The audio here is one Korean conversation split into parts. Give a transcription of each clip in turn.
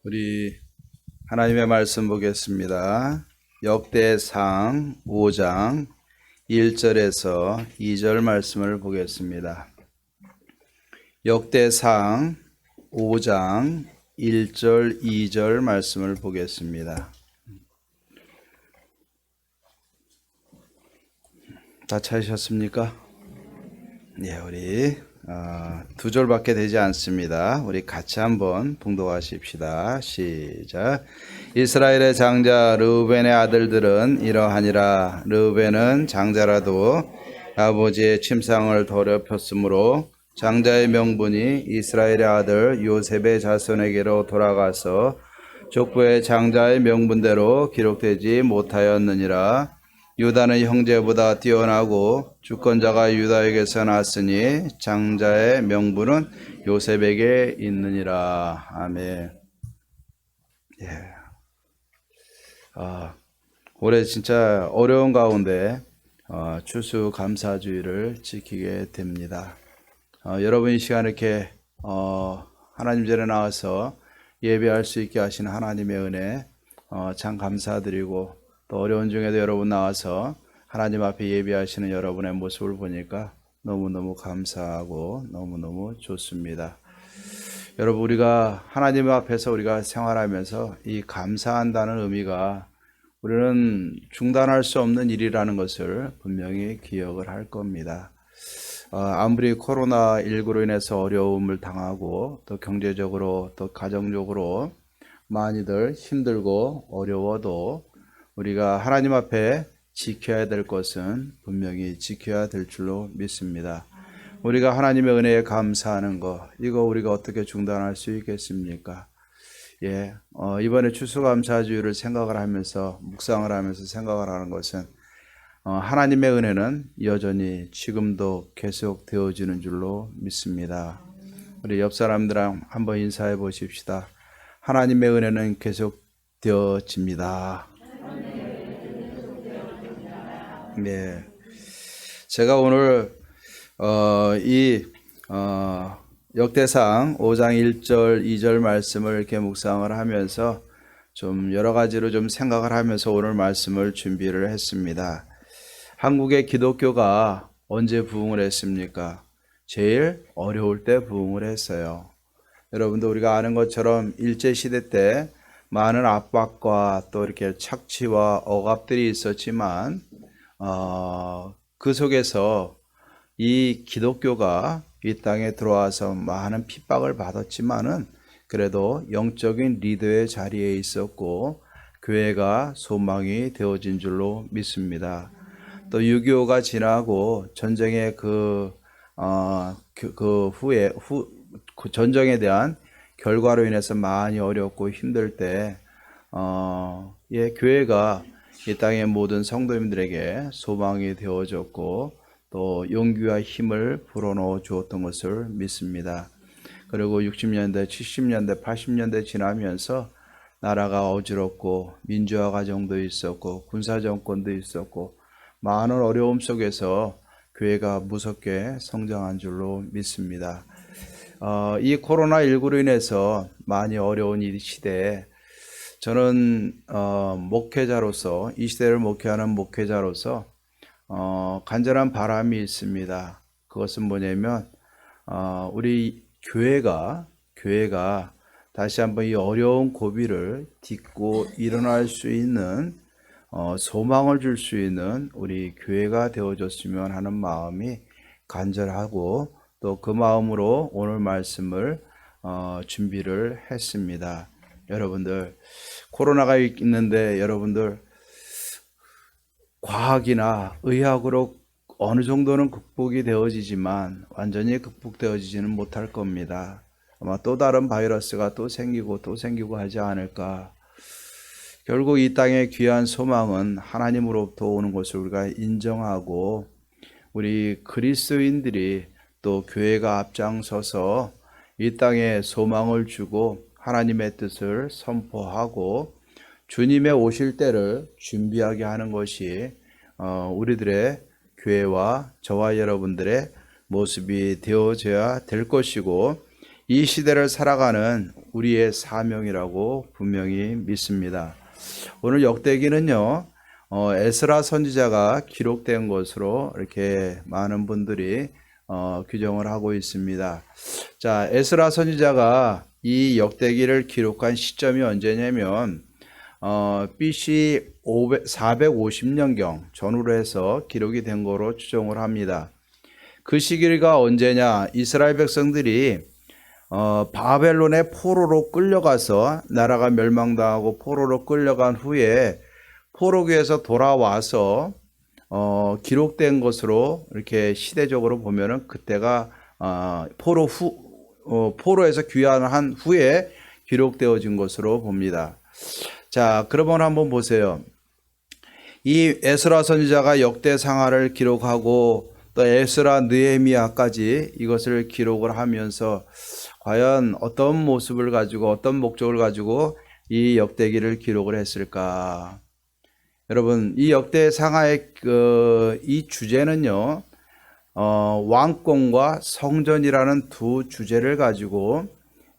우리 하나님의 말씀 보겠습니다. 역대상 5장 1절에서 2절 말씀을 보겠습니다. 역대상 5장 1절 2절 말씀을 보겠습니다. 다 찾으셨습니까? 네, 우리 두 절밖에 되지 않습니다. 우리 같이 한번 봉독하십시다. 시작. 이스라엘의 장자 르우벤의 아들들은 이러하니라. 르우벤은 장자라도 아버지의 침상을 더럽혔으므로 장자의 명분이 이스라엘의 아들 요셉의 자손에게로 돌아가서 족보의 장자의 명분대로 기록되지 못하였느니라. 유다는 형제보다 뛰어나고 주권자가 유다에게서 났으니 장자의 명분은 요셉에게 있느니라. 아멘. 예. 올해 진짜 어려운 가운데 추수감사주의를 지키게 됩니다. 여러분 이 시간에 이렇게 하나님 전에 나와서 예배할 수 있게 하신 하나님의 은혜 참 감사드리고, 또 어려운 중에도 여러분 나와서 하나님 앞에 예배하시는 여러분의 모습을 보니까 너무너무 감사하고 너무너무 좋습니다. 여러분, 우리가 하나님 앞에서 우리가 생활하면서 이 감사한다는 의미가 우리는 중단할 수 없는 일이라는 것을 분명히 기억을 할 겁니다. 아무리 코로나19로 인해서 어려움을 당하고 또 경제적으로 또 가정적으로 많이들 힘들고 어려워도 우리가 하나님 앞에 지켜야 될 것은 분명히 지켜야 될 줄로 믿습니다. 우리가 하나님의 은혜에 감사하는 것, 이거 우리가 어떻게 중단할 수 있겠습니까? 이번에 추수감사주의를 생각을 하면서 묵상을 하면서 생각을 하는 것은 하나님의 은혜는 여전히 지금도 계속 되어지는 줄로 믿습니다. 우리 옆 사람들랑 한번 인사해 보십시다. 하나님의 은혜는 계속 되어집니다. 네, 제가 오늘 역대상 5장 1절 2절 말씀을 이렇게 묵상을 하면서 좀 여러 가지로 좀 생각을 하면서 오늘 말씀을 준비를 했습니다. 한국의 기독교가 언제 부흥을 했습니까? 제일 어려울 때 부흥을 했어요. 여러분도 우리가 아는 것처럼 일제시대 때 많은 압박과 또 이렇게 착취와 억압들이 있었지만 그 속에서 이 기독교가 이 땅에 들어와서 많은 핍박을 받았지만은 그래도 영적인 리더의 자리에 있었고 교회가 소망이 되어진 줄로 믿습니다. 또 6.25가 지나고 전쟁의 그 전쟁에 대한 결과로 인해서 많이 어렵고 힘들 때 교회가 이 땅의 모든 성도님들에게 소망이 되어졌고 또 용기와 힘을 불어넣어 주었던 것을 믿습니다. 그리고 60년대, 70년대, 80년대 지나면서 나라가 어지럽고 민주화 과정도 있었고 군사 정권도 있었고 많은 어려움 속에서 교회가 무섭게 성장한 줄로 믿습니다. 이 코로나19로 인해서 많이 어려운 이 시대에 저는 목회자로서, 이 시대를 목회하는 목회자로서 간절한 바람이 있습니다. 그것은 뭐냐면 우리 교회가 다시 한번 이 어려운 고비를 딛고 일어날 수 있는 소망을 줄 수 있는 우리 교회가 되어줬으면 하는 마음이 간절하고, 또 그 마음으로 오늘 말씀을 준비를 했습니다. 여러분들, 코로나가 있는데 여러분들 과학이나 의학으로 어느 정도는 극복이 되어지지만 완전히 극복되어지지는 못할 겁니다. 아마 또 다른 바이러스가 또 생기고 하지 않을까. 결국 이 땅의 귀한 소망은 하나님으로부터 오는 것을 우리가 인정하고, 우리 그리스도인들이 또 교회가 앞장서서 이 땅에 소망을 주고 하나님의 뜻을 선포하고 주님의 오실 때를 준비하게 하는 것이 우리들의 교회와 저와 여러분들의 모습이 되어져야 될 것이고, 이 시대를 살아가는 우리의 사명이라고 분명히 믿습니다. 오늘 역대기는요, 에스라 선지자가 기록된 것으로 이렇게 많은 분들이 규정을 하고 있습니다. 자, 에스라 선지자가 이 역대기를 기록한 시점이 언제냐면 BC 450년경 전후로 해서 기록이 된 거로 추정을 합니다. 그 시기가 언제냐? 이스라엘 백성들이 바벨론의 포로로 끌려가서 나라가 멸망당하고 포로로 끌려간 후에 포로기에서 돌아와서 기록된 것으로 이렇게 시대적으로 보면은 그때가 포로에서 귀환한 후에 기록되어진 것으로 봅니다. 자, 그러면 한번 보세요. 이 에스라 선지자가 역대상하를 기록하고 또 에스라 느헤미야까지 이것을 기록을 하면서 과연 어떤 모습을 가지고 어떤 목적을 가지고 이 역대기를 기록을 했을까? 여러분, 이 역대상하의 이 주제는요, 왕권과 성전이라는 두 주제를 가지고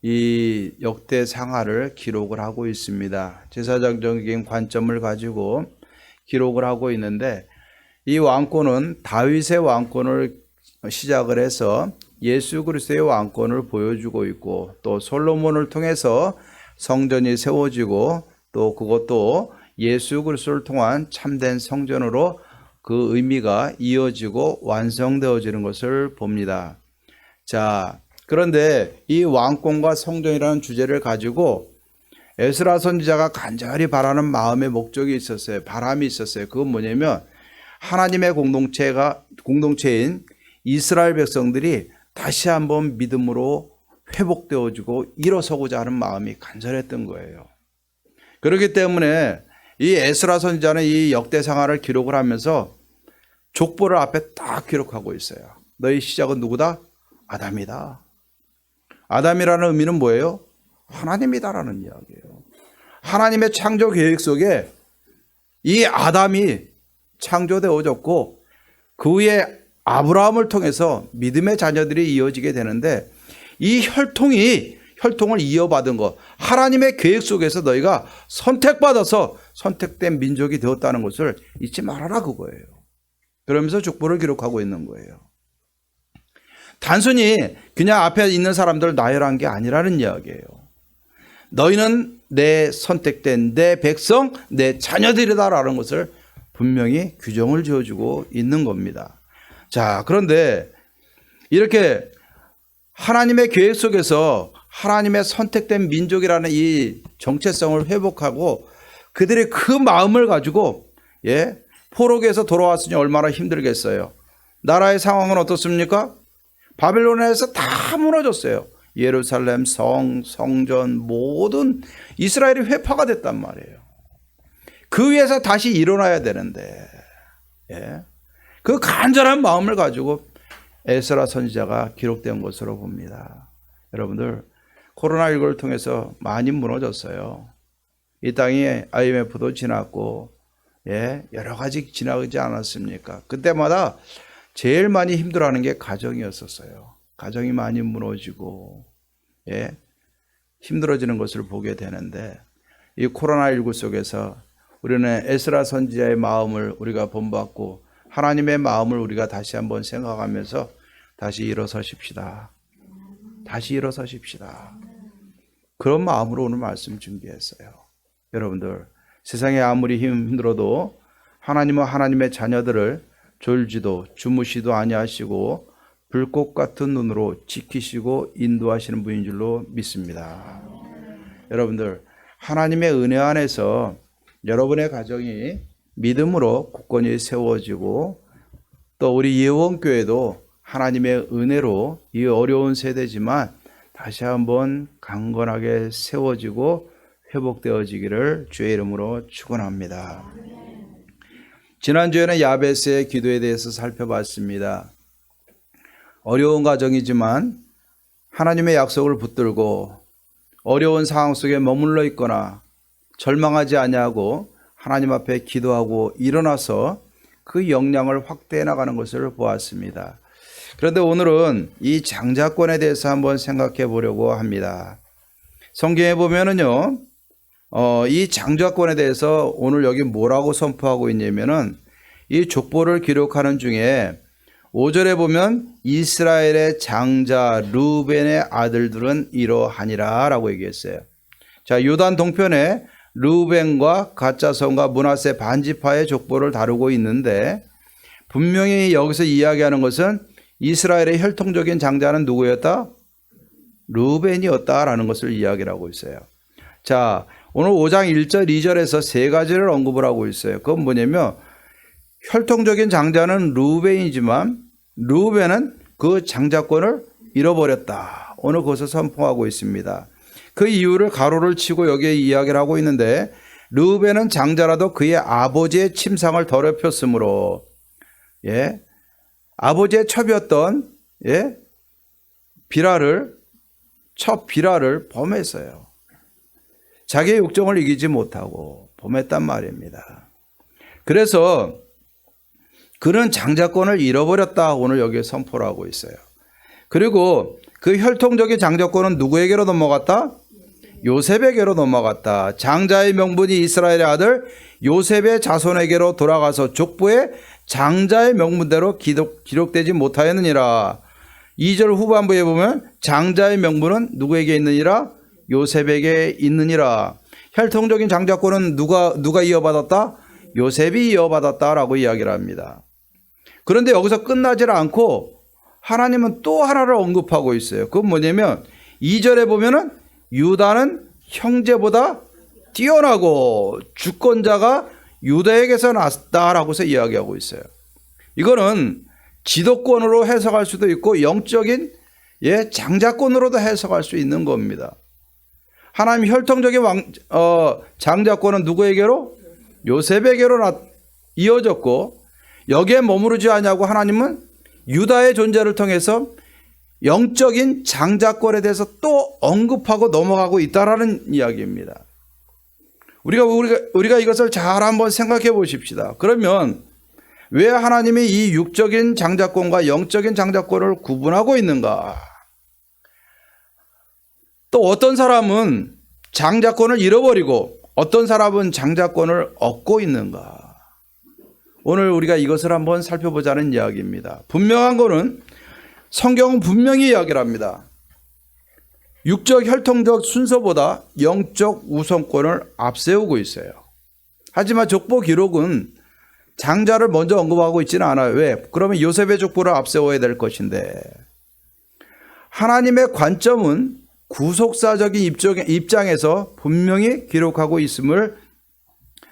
이 역대상하를 기록을 하고 있습니다. 제사장적인 관점을 가지고 기록을 하고 있는데, 이 왕권은 다윗의 왕권을 시작을 해서 예수 그리스도의 왕권을 보여주고 있고, 또 솔로몬을 통해서 성전이 세워지고, 또 그것도 예수 그리스도를 통한 참된 성전으로 그 의미가 이어지고 완성되어지는 것을 봅니다. 자, 그런데 이 왕권과 성전이라는 주제를 가지고 에스라 선지자가 간절히 바라는 마음의 목적이 있었어요. 바람이 있었어요. 그건 뭐냐면 하나님의 공동체인 이스라엘 백성들이 다시 한번 믿음으로 회복되어지고 일어서고자 하는 마음이 간절했던 거예요. 그렇기 때문에 이 에스라 선지자는 이 역대상하를 기록을 하면서 족보를 앞에 딱 기록하고 있어요. 너희 시작은 누구다? 아담이다. 아담이라는 의미는 뭐예요? 하나님이다라는 이야기예요. 하나님의 창조 계획 속에 이 아담이 창조되어졌고 그 후에 아브라함을 통해서 믿음의 자녀들이 이어지게 되는데 이 혈통을 이어받은 것, 하나님의 계획 속에서 너희가 선택받아서 선택된 민족이 되었다는 것을 잊지 말아라 그거예요. 그러면서 족보를 기록하고 있는 거예요. 단순히 그냥 앞에 있는 사람들을 나열한 게 아니라는 이야기예요. 너희는 내 선택된 내 백성, 내 자녀들이다라는 것을 분명히 규정을 지어주고 있는 겁니다. 자, 그런데 이렇게 하나님의 계획 속에서 하나님의 선택된 민족이라는 이 정체성을 회복하고 그들의 그 마음을 가지고 포로기에서 돌아왔으니 얼마나 힘들겠어요. 나라의 상황은 어떻습니까? 바벨론에서 다 무너졌어요. 예루살렘 성전 모든 이스라엘이 회파가 됐단 말이에요. 그 위에서 다시 일어나야 되는데 그 간절한 마음을 가지고 에스라 선지자가 기록된 것으로 봅니다. 여러분들 코로나19를 통해서 많이 무너졌어요. 이 땅이 IMF도 지났고 여러 가지 지나지 않았습니까? 그때마다 제일 많이 힘들어하는 게 가정이었었어요. 가정이 많이 무너지고 힘들어지는 것을 보게 되는데 이 코로나19 속에서 우리는 에스라 선지자의 마음을 우리가 본받고 하나님의 마음을 우리가 다시 한번 생각하면서 다시 일어서십시다. 다시 일어서십시다. 그런 마음으로 오늘 말씀 준비했어요. 여러분들 세상에 아무리 힘들어도 하나님은 하나님의 자녀들을 졸지도 주무시도 아니하시고 불꽃 같은 눈으로 지키시고 인도하시는 분인 줄로 믿습니다. 여러분들 하나님의 은혜 안에서 여러분의 가정이 믿음으로 굳건히 세워지고 또 우리 예원교회도 하나님의 은혜로 이 어려운 세대지만 다시 한번 강건하게 세워지고 회복되어지기를 주의 이름으로 축원합니다. 지난주에는 야베스의 기도에 대해서 살펴봤습니다. 어려운 가정이지만 하나님의 약속을 붙들고 어려운 상황 속에 머물러 있거나 절망하지 아니하고 하나님 앞에 기도하고 일어나서 그 역량을 확대해 나가는 것을 보았습니다. 그런데 오늘은 이 장자권에 대해서 한번 생각해 보려고 합니다. 성경에 보면은요, 이 장자권에 대해서 오늘 여기 뭐라고 선포하고 있냐면은 이 족보를 기록하는 중에 5절에 보면 이스라엘의 장자 르우벤의 아들들은 이러하니라 라고 얘기했어요. 자, 요단 동편에 르우벤과 갓자손과 므낫세 반지파의 족보를 다루고 있는데 분명히 여기서 이야기하는 것은 이스라엘의 혈통적인 장자는 누구였다? 르우벤이었다라는 것을 이야기를 하고 있어요. 자, 오늘 5장 1절, 2절에서 세 가지를 언급을 하고 있어요. 그건 뭐냐면 혈통적인 장자는 르우벤이지만 르우벤은 그 장자권을 잃어버렸다. 오늘 그것을 선포하고 있습니다. 그 이유를 가로를 치고 여기에 이야기를 하고 있는데 르우벤은 장자라도 그의 아버지의 침상을 더럽혔으므로 아버지의 첩이었던 첩 비라를 범했어요. 자기의 욕정을 이기지 못하고 범했단 말입니다. 그래서 그는 장자권을 잃어버렸다. 오늘 여기에 선포를 하고 있어요. 그리고 그 혈통적인 장자권은 누구에게로 넘어갔다? 요셉에게로 넘어갔다. 장자의 명분이 이스라엘의 아들 요셉의 자손에게로 돌아가서 족보에 장자의 명분대로 기록되지 못하였느니라. 2절 후반부에 보면 장자의 명분은 누구에게 있느니라? 요셉에게 있느니라. 혈통적인 장자권은 누가 이어받았다? 요셉이 이어받았다라고 이야기를 합니다. 그런데 여기서 끝나질 않고 하나님은 또 하나를 언급하고 있어요. 그건 뭐냐면 2절에 보면은 유다는 형제보다 뛰어나고 주권자가 유다에게서 났다라고서 이야기하고 있어요. 이거는 지도권으로 해석할 수도 있고 영적인 장자권으로도 해석할 수 있는 겁니다. 하나님 혈통적인 장자권은 누구에게로? 요셉에게로 이어졌고 여기에 머무르지 않냐고 하나님은 유다의 존재를 통해서 영적인 장자권에 대해서 또 언급하고 넘어가고 있다라는 이야기입니다. 우리가 이것을 잘 한번 생각해 보십시다. 그러면 왜 하나님이 이 육적인 장자권과 영적인 장자권을 구분하고 있는가? 또 어떤 사람은 장자권을 잃어버리고 어떤 사람은 장자권을 얻고 있는가? 오늘 우리가 이것을 한번 살펴보자는 이야기입니다. 분명한 것은 성경은 분명히 이야기를 합니다. 육적 혈통적 순서보다 영적 우선권을 앞세우고 있어요. 하지만 족보 기록은 장자를 먼저 언급하고 있지는 않아요. 왜? 그러면 요셉의 족보를 앞세워야 될 것인데 하나님의 관점은 구속사적인 입장에서 분명히 기록하고 있음을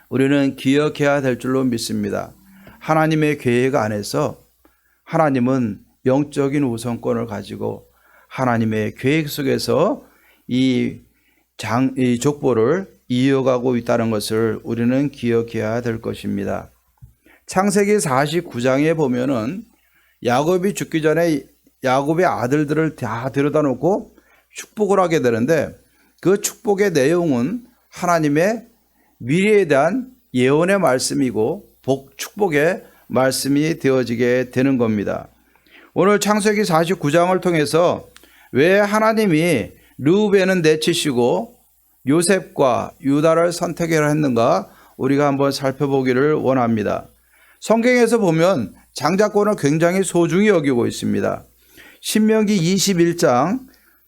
우리는 기억해야 될 줄로 믿습니다. 하나님의 계획 안에서 하나님은 영적인 우선권을 가지고 하나님의 계획 속에서 이 족보를 이어가고 있다는 것을 우리는 기억해야 될 것입니다. 창세기 49장에 보면은 야곱이 죽기 전에 야곱의 아들들을 다 데려다 놓고 축복을 하게 되는데 그 축복의 내용은 하나님의 미래에 대한 예언의 말씀이고 축복의 말씀이 되어지게 되는 겁니다. 오늘 창세기 49장을 통해서 왜 하나님이 르우벤은 내치시고 요셉과 유다를 선택했는가 우리가 한번 살펴보기를 원합니다. 성경에서 보면 장자권을 굉장히 소중히 여기고 있습니다. 신명기 21장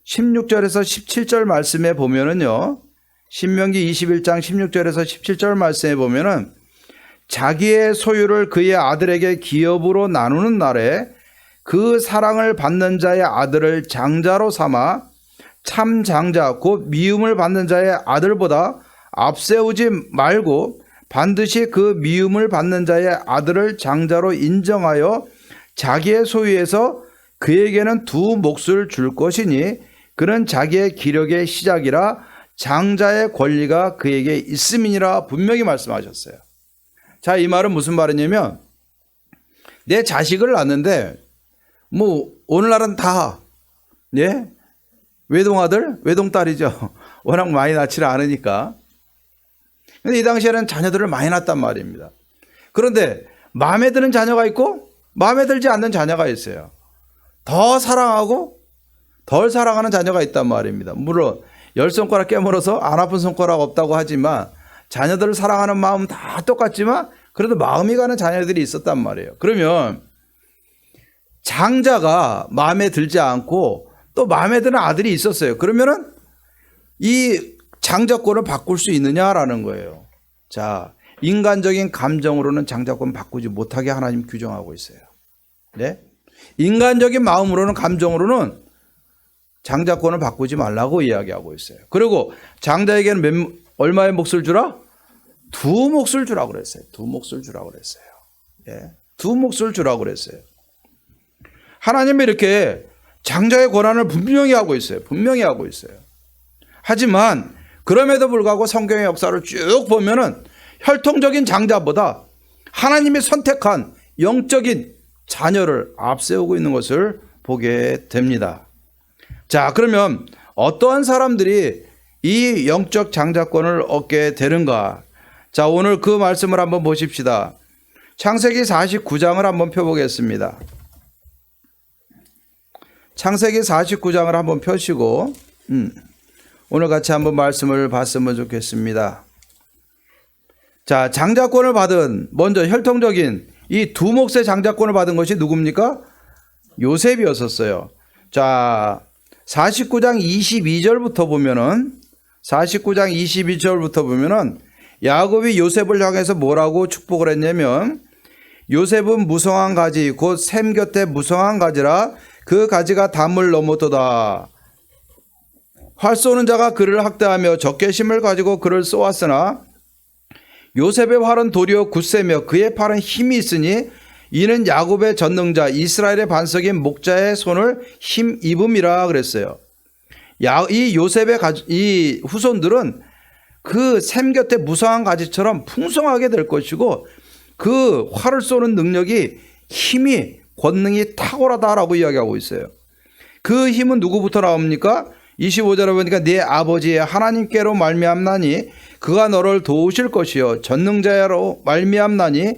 16절에서 17절 말씀에 보면은요, 신명기 21장 16절에서 17절 말씀에 보면은 자기의 소유를 그의 아들에게 기업으로 나누는 날에 그 사랑을 받는 자의 아들을 장자로 삼아 참 장자 곧 미움을 받는 자의 아들보다 앞세우지 말고 반드시 그 미움을 받는 자의 아들을 장자로 인정하여 자기의 소유에서 그에게는 두 몫을 줄 것이니 그는 자기의 기력의 시작이라 장자의 권리가 그에게 있음이니라 분명히 말씀하셨어요. 자, 이 말은 무슨 말이냐면 내 자식을 낳는데 오늘날은 다 외동아들, 외동딸이죠. 워낙 많이 낳지를 않으니까. 근데 이 당시에는 자녀들을 많이 낳았단 말입니다. 그런데 마음에 드는 자녀가 있고 마음에 들지 않는 자녀가 있어요. 더 사랑하고 덜 사랑하는 자녀가 있단 말입니다. 물론 10손가락 깨물어서 안 아픈 손가락 없다고 하지만 자녀들을 사랑하는 마음 다 똑같지만 그래도 마음이 가는 자녀들이 있었단 말이에요. 그러면 장자가 마음에 들지 않고 또 마음에 드는 아들이 있었어요. 그러면은 이 장자권을 바꿀 수 있느냐라는 거예요. 자, 인간적인 감정으로는 장자권 바꾸지 못하게 하나님 규정하고 있어요. 네? 인간적인 마음으로는 감정으로는 장자권을 바꾸지 말라고 이야기하고 있어요. 그리고 장자에게는 얼마의 몫을 주라? 2몫을 주라고 그랬어요. 2몫을 주라고 그랬어요. 예. 2몫을 주라고 그랬어요. 하나님이 이렇게 장자의 권한을 분명히 하고 있어요. 분명히 하고 있어요. 하지만 그럼에도 불구하고 성경의 역사를 쭉 보면은 혈통적인 장자보다 하나님이 선택한 영적인 자녀를 앞세우고 있는 것을 보게 됩니다. 자, 그러면 어떠한 사람들이 이 영적 장자권을 얻게 되는가? 자, 오늘 그 말씀을 한번 보십시다. 창세기 49장을 한번 펴보겠습니다. 창세기 49장을 한번 펴시고 오늘 같이 한번 말씀을 봤으면 좋겠습니다. 자, 장자권을 받은 먼저 혈통적인 이 2몫의 장자권을 받은 것이 누굽니까? 요셉이었었어요. 자, 49장 22절부터 보면은 49장 22절부터 보면은 야곱이 요셉을 향해서 뭐라고 축복을 했냐면 요셉은 무성한 가지 곧 샘 곁에 무성한 가지라 그 가지가 담을 넘었도다. 활 쏘는 자가 그를 학대하며 적개심을 가지고 그를 쏘았으나 요셉의 활은 도리어 굳세며 그의 팔은 힘이 있으니 이는 야곱의 전능자 이스라엘의 반석인 목자의 손을 힘입음이라 그랬어요. 이 요셉의 이 후손들은 그 샘 곁에 무성한 가지처럼 풍성하게 될 것이고 그 활을 쏘는 능력이 힘이 권능이 탁월하다라고 이야기하고 있어요. 그 힘은 누구부터 나옵니까? 25절에 보니까 네 아버지의 하나님께로 말미암나니 그가 너를 도우실 것이요 전능자로 말미암나니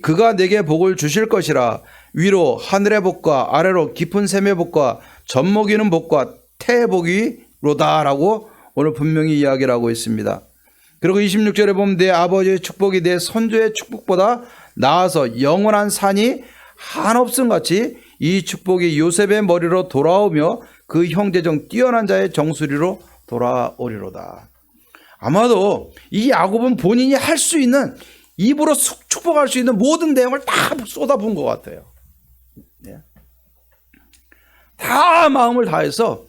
그가 내게 복을 주실 것이라. 위로 하늘의 복과 아래로 깊은 샘의 복과 젖먹이는 복과 태의 복이로다라고 오늘 분명히 이야기를 하고 있습니다. 그리고 26절에 보면 내 아버지의 축복이 내 선조의 축복보다 나아서 영원한 산이 한없음 같이 이 축복이 요셉의 머리로 돌아오며 그 형제 중 뛰어난 자의 정수리로 돌아오리로다. 아마도 이 야곱은 본인이 할 수 있는 입으로 축복할 수 있는 모든 내용을 다 쏟아부은 것 같아요. 다 마음을 다해서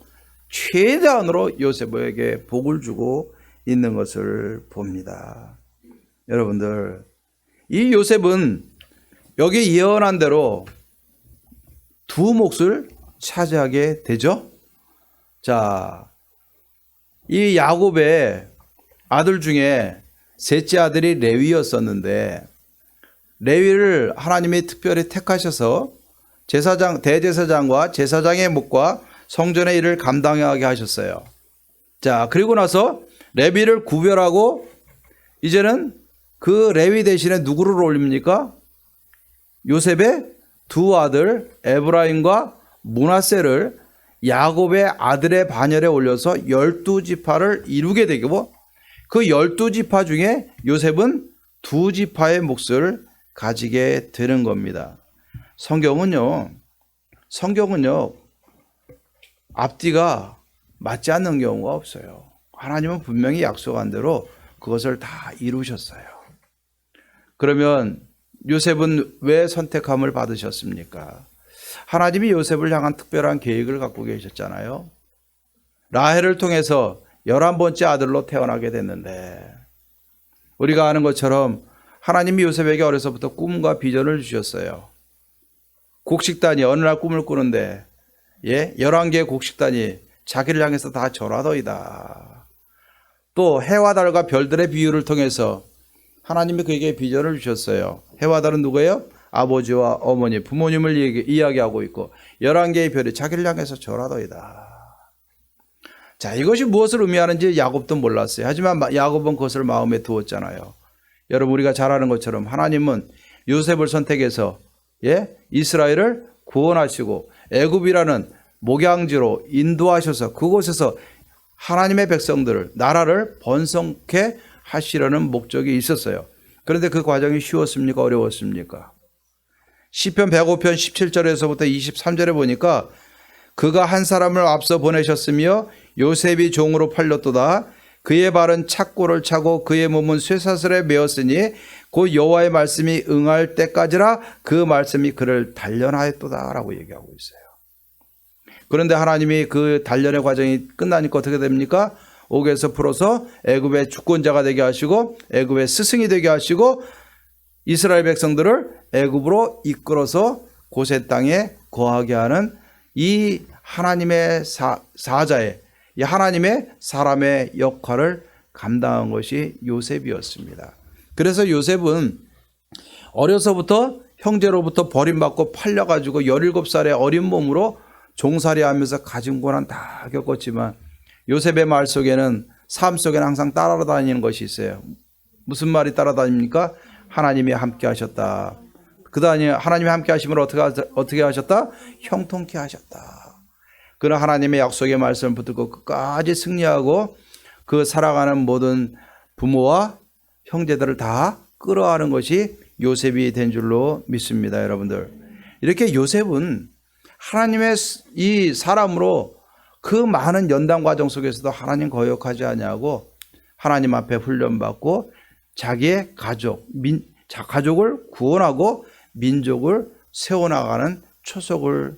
최대한으로 요셉에게 복을 주고 있는 것을 봅니다. 여러분들, 이 요셉은 여기 예언한 대로 2몫을 차지하게 되죠. 자, 이 야곱의 아들 중에 셋째 아들이 레위였었는데 레위를 하나님이 특별히 택하셔서 대제사장과 제사장의 몫과 성전의 일을 감당하게 하셨어요. 자, 그리고 나서 레위를 구별하고 이제는 그 레위 대신에 누구를 올립니까? 요셉의 2 아들 에브라임과 므낫세를 야곱의 아들의 반열에 올려서 12지파를 이루게 되고 그 12지파 중에 요셉은 2지파의 몫을 가지게 되는 겁니다. 성경은요 앞뒤가 맞지 않는 경우가 없어요. 하나님은 분명히 약속한 대로 그것을 다 이루셨어요. 그러면 요셉은 왜 선택함을 받으셨습니까? 하나님이 요셉을 향한 특별한 계획을 갖고 계셨잖아요. 라헬을 통해서 11번째 아들로 태어나게 됐는데 우리가 아는 것처럼 하나님이 요셉에게 어려서부터 꿈과 비전을 주셨어요. 곡식단이 어느 날 꿈을 꾸는데 11개의 곡식단이 자기를 향해서 다 절하더이다. 또 해와 달과 별들의 비유를 통해서 하나님이 그에게 비전을 주셨어요. 해와 달은 누구예요? 아버지와 어머니, 부모님을 이야기하고 있고 11개의 별이 자기를 향해서 절하더이다. 자, 이것이 무엇을 의미하는지 야곱도 몰랐어요. 하지만 야곱은 그것을 마음에 두었잖아요. 여러분, 우리가 잘 아는 것처럼 하나님은 요셉을 선택해서 이스라엘을 구원하시고 애굽이라는 목양지로 인도하셔서 그곳에서 하나님의 백성들을 나라를 번성케 하시려는 목적이 있었어요. 그런데 그 과정이 쉬웠습니까? 어려웠습니까? 시편 105편 17절에서부터 23절에 보니까 그가 한 사람을 앞서 보내셨으며 요셉이 종으로 팔렸도다. 그의 발은 착고를 차고 그의 몸은 쇠사슬에 메었으니 곧 여호와의 말씀이 응할 때까지라 그 말씀이 그를 단련하였도다 라고 얘기하고 있어요. 그런데 하나님이 그 단련의 과정이 끝나니까 어떻게 됩니까? 옥에서 풀어서 애굽의 주권자가 되게 하시고 애굽의 스승이 되게 하시고 이스라엘 백성들을 애굽으로 이끌어서 고센 땅에 거하게 하는 이 하나님의 사자의 이 하나님의 사람의 역할을 감당한 것이 요셉이었습니다. 그래서 요셉은 어려서부터 형제로부터 버림받고 팔려가지고 17살의 어린 몸으로 종살이 하면서 가진 고난 다 겪었지만 요셉의 말 속에는 삶 속에는 항상 따라다니는 것이 있어요. 무슨 말이 따라다닙니까? 하나님이 함께 하셨다. 그 다음에 하나님이 함께 하시면 어떻게 하셨다? 형통케 하셨다. 그런 하나님의 약속의 말씀을 붙들고 끝까지 승리하고 그 살아가는 모든 부모와 형제들을 다 끌어안은 것이 요셉이 된 줄로 믿습니다. 여러분들, 이렇게 요셉은 하나님의 이 사람으로 그 많은 연단 과정 속에서도 하나님 거역하지 아니하고 하나님 앞에 훈련받고 자기의 가족을 구원하고 민족을 세워나가는 초석을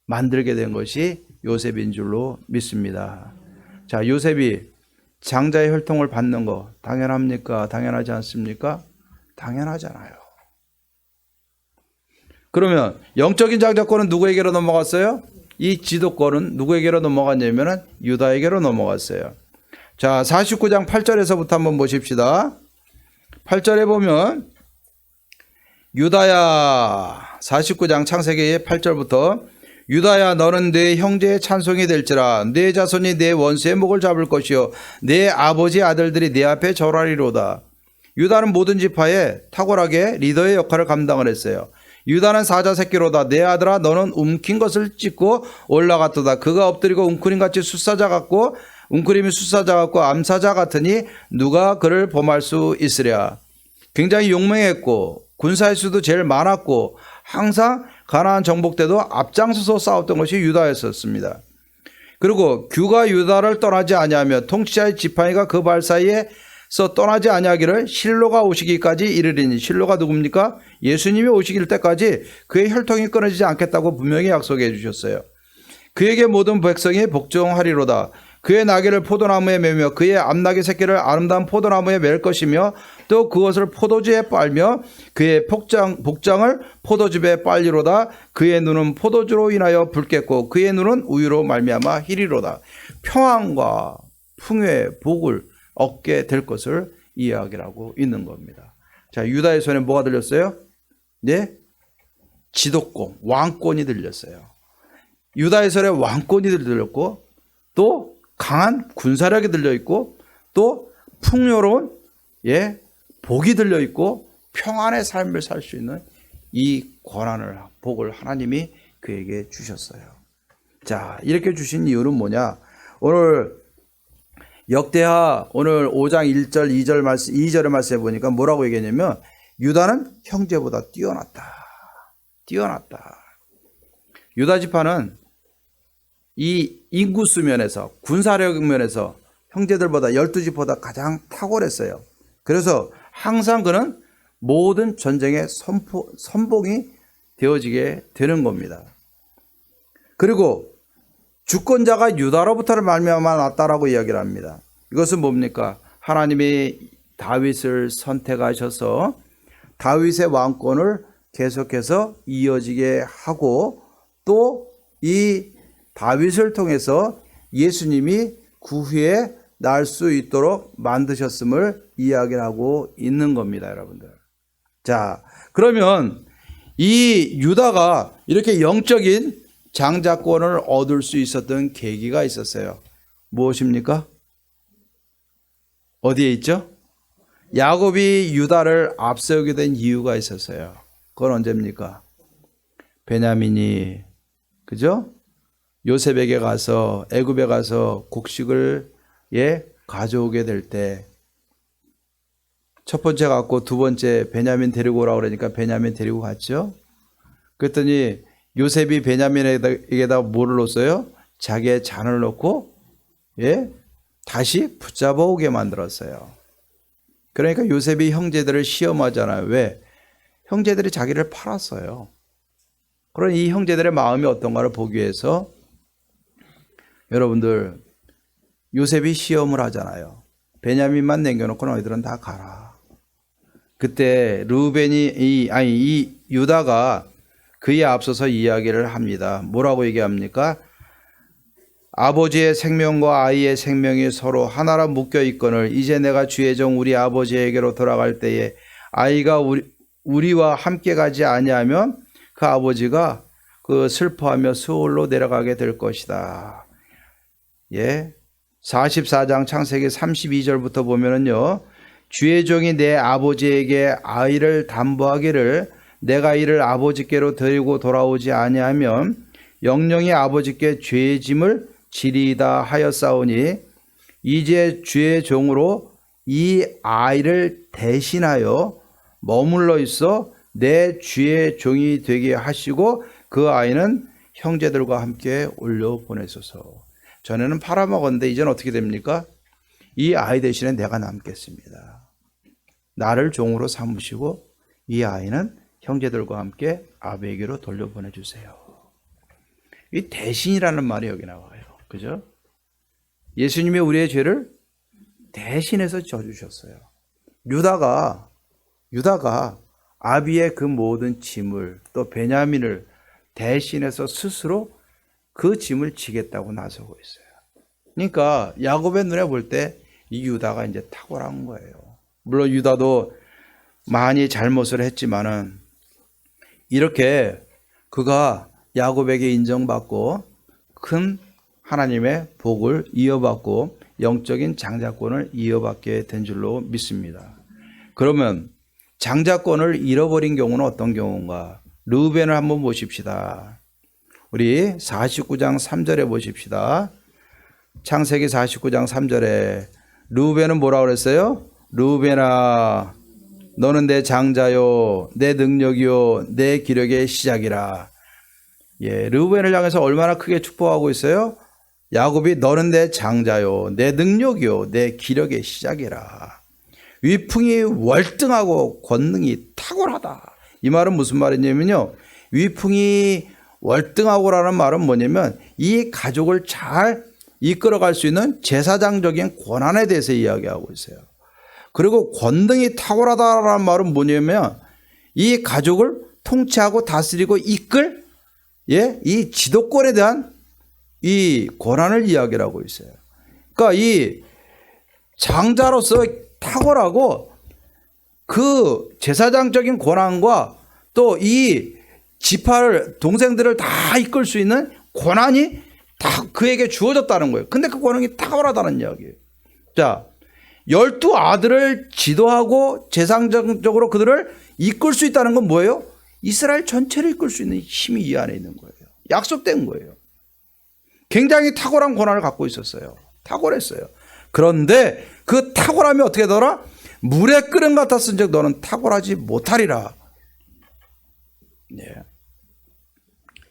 만들게 된 것이 요셉인 줄로 믿습니다. 자, 요셉이 장자의 혈통을 받는 거 당연합니까? 당연하지 않습니까? 당연하잖아요. 그러면 영적인 장자권은 누구에게로 넘어갔어요? 이 지도권은 누구에게로 넘어갔냐면 유다에게로 넘어갔어요. 자, 49장 8절에서부터 한번 보십시다. 8절에 보면 유다야, 49장 창세기 8절부터 유다야, 너는 네 형제의 찬송이 될지라. 네 자손이 네 원수의 목을 잡을 것이요 네 아버지 아들들이 네 앞에 절하리로다. 유다는 모든 지파에 탁월하게 리더의 역할을 감당을 했어요. 유다는 사자 새끼로다. 내 아들아, 너는 움킨 것을 찢고 올라갔도다. 그가 엎드리고 웅크림같이 숫사자 같고 웅크림이 숫사자 같고 암사자 같으니 누가 그를 범할 수 있으랴. 굉장히 용맹했고 군사의 수도 제일 많았고 항상 가나안 정복 때도 앞장서서 싸웠던 것이 유다였었습니다. 그리고 규가 유다를 떠나지 아니하며 통치자의 지팡이가 그 발 사이에서 떠나지 아니하기를 실로가 오시기까지 이르리니. 실로가 누굽니까? 예수님이 오시길 때까지 그의 혈통이 끊어지지 않겠다고 분명히 약속해 주셨어요. 그에게 모든 백성이 복종하리로다. 그의 나귀를 포도나무에 매며 그의 암나귀 새끼를 아름다운 포도나무에 맬 것이며 또 그것을 포도주에 빨며 그의 복장을 포도즙에 빨리로다. 그의 눈은 포도주로 인하여 붉겠고 그의 눈은 우유로 말미암아 희리로다. 평안과 풍요의 복을 얻게 될 것을 이야기하고 있는 겁니다. 자, 유다의 손에 뭐가 들렸어요? 네? 지도권, 왕권이 들렸어요. 유다의 손에 왕권이 들렸고 또 강한 군사력이 들려있고 또 풍요로운 복이 들려있고 평안의 삶을 살 수 있는 이 권한을, 복을 하나님이 그에게 주셨어요. 자, 이렇게 주신 이유는 뭐냐? 오늘 역대하 오늘 5장 1절 2절 말씀 2절의 말씀에 보니까 뭐라고 얘기했냐면 유다는 형제보다 뛰어났다. 유다 지파는 이 인구수 면에서 군사력 면에서 형제들보다 12지파보다 가장 탁월했어요. 그래서 항상 그는 모든 전쟁의 선봉이 되어지게 되는 겁니다. 그리고 주권자가 유다로부터를 말미암아 났다라고 이야기를 합니다. 이것은 뭡니까? 하나님이 다윗을 선택하셔서 다윗의 왕권을 계속해서 이어지게 하고 또 이 다윗을 통해서 예수님이 그 후에 날 수 있도록 만드셨음을 이야기를 하고 있는 겁니다, 여러분들. 자, 그러면 이 유다가 이렇게 영적인 장자권을 얻을 수 있었던 계기가 있었어요. 무엇입니까? 어디에 있죠? 야곱이 유다를 앞세우게 된 이유가 있었어요. 그건 언제입니까? 베냐민이 그죠? 요셉에게 가서 애굽에 가서 곡식을 가져오게 될 때 첫 번째 갔고 두 번째 베냐민 데리고 오라고 그러니까 베냐민 데리고 갔죠. 그랬더니 요셉이 베냐민에게다 뭐를 넣었어요? 자기의 잔을 넣고 다시 붙잡아 오게 만들었어요. 그러니까 요셉이 형제들을 시험하잖아요. 왜? 형제들이 자기를 팔았어요. 그러니 이 형제들의 마음이 어떤가를 보기 위해서 여러분들 요셉이 시험을 하잖아요. 베냐민만 남겨놓고 너희들은 다 가라. 그때 이 유다가 그에 앞서서 이야기를 합니다. 뭐라고 얘기합니까? 아버지의 생명과 아이의 생명이 서로 하나로 묶여 있거늘 이제 내가 주의 종 우리 아버지에게로 돌아갈 때에 아이가 우리와 함께 가지 아니하면 그 아버지가 그 슬퍼하며 수월로 내려가게 될 것이다. 44장 창세기 32절부터 보면은요. 주의 종이 내 아버지에게 아이를 담보하기를 내가 이를 아버지께로 데리고 돌아오지 아니하면 영영이 아버지께 죄의 짐을 지리이다 하였사오니 이제 주의 종으로 이 아이를 대신하여 머물러 있어 내 주의 종이 되게 하시고 그 아이는 형제들과 함께 올려 보내소서. 전에는 팔아먹었는데 이제는 어떻게 됩니까? 이 아이 대신에 내가 남겠습니다. 나를 종으로 삼으시고 이 아이는 형제들과 함께 아버지에게로 돌려보내주세요. 이 대신이라는 말이 여기 나와요. 그죠? 예수님이 우리의 죄를 대신해서 져주셨어요. 유다가 아비의 그 모든 짐을 또 베냐민을 대신해서 스스로 그 짐을 지겠다고 나서고 있어요. 그러니까 야곱의 눈에 볼 때 이 유다가 이제 탁월한 거예요. 물론 유다도 많이 잘못을 했지만은 이렇게 그가 야곱에게 인정받고 큰 하나님의 복을 이어받고 영적인 장자권을 이어받게 된 줄로 믿습니다. 그러면 장자권을 잃어버린 경우는 어떤 경우인가? 르우벤을 한번 보십시다. 우리 49장 3절에 보십시다. 창세기 49장 3절에 르우벤은 뭐라고 그랬어요? 르우벤아 너는 내 장자요 내 능력이요 내 기력의 시작이라. 르우벤을 향해서 얼마나 크게 축복하고 있어요? 야곱이 너는 내 장자요 내 능력이요 내 기력의 시작이라. 위풍이 월등하고 권능이 탁월하다. 이 말은 무슨 말이냐면요, 위풍이 월등하고라는 말은 뭐냐면 이 가족을 잘 이끌어갈 수 있는 제사장적인 권한에 대해서 이야기하고 있어요. 그리고 권능이 탁월하다라는 말은 뭐냐면 이 가족을 통치하고 다스리고 이끌 이 지도권에 대한 이 권한을 이야기하고 있어요. 그러니까 이 장자로서 탁월하고 그 제사장적인 권한과 또 이 지파를 동생들을 다 이끌 수 있는 권한이 다 그에게 주어졌다는 거예요. 근데 그 권한이 탁월하다는 이야기예요. 자, 12아들을 지도하고 제사장적으로 그들을 이끌 수 있다는 건 뭐예요? 이스라엘 전체를 이끌 수 있는 힘이 이 안에 있는 거예요. 약속된 거예요. 굉장히 탁월한 권한을 갖고 있었어요. 탁월했어요. 그런데 그 탁월함이 어떻게 되더라? 물의 끓음 같았은즉 너는 탁월하지 못하리라.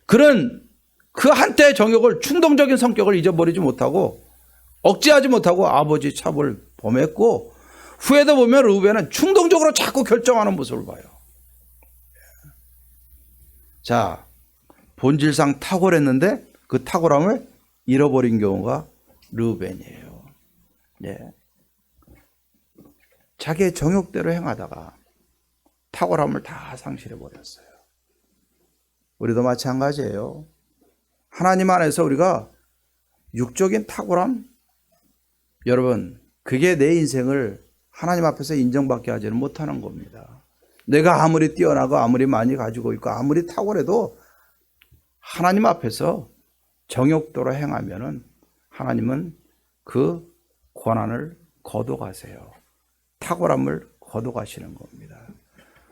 그런 그 한때의 정욕을, 충동적인 성격을 잊어버리지 못하고 억제하지 못하고 아버지 첩을 범했고, 후에도 보면 르우벤은 충동적으로 자꾸 결정하는 모습을 봐요. 자, 본질상 탁월했는데 그 탁월함을 잃어버린 경우가 르우벤이에요. 자기의 정욕대로 행하다가 탁월함을 다 상실해버렸어요. 우리도 마찬가지예요. 하나님 안에서 우리가 육적인 탁월함, 여러분, 그게 내 인생을 하나님 앞에서 인정받게 하지는 못하는 겁니다. 내가 아무리 뛰어나고 아무리 많이 가지고 있고 아무리 탁월해도 하나님 앞에서 정욕대로 행하면은 하나님은 그 권한을 거둬가세요. 탁월함을 거둬가시는 겁니다.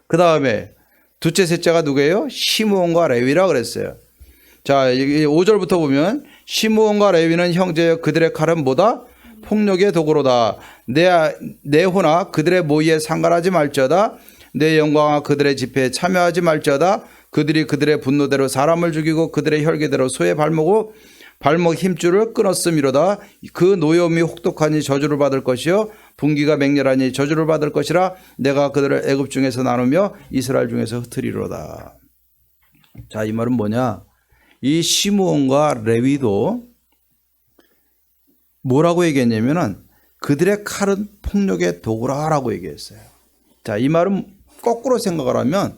그 다음에 둘째, 셋째가 누구예요? 시므온과 레위라 그랬어요. 자, 5절부터 보면 시므온과 레위는 형제여 그들의 칼은 뭐다? 폭력의 도구로다. 내 호나 그들의 모의에 상관하지 말지어다. 내 영광아 그들의 집회에 참여하지 말지어다. 그들이 그들의 분노대로 사람을 죽이고 그들의 혈기대로 소의 발목 힘줄을 끊었음이로다. 그 노여움이 혹독하니 저주를 받을 것이요 분기가 맹렬하니 저주를 받을 것이라. 내가 그들을 애굽 중에서 나누며 이스라엘 중에서 흩으리로다. 자, 이 말은 뭐냐? 이 시므온과 레위도 뭐라고 얘기했냐면은 그들의 칼은 폭력의 도구라라고 얘기했어요. 자, 이 말은 거꾸로 생각을 하면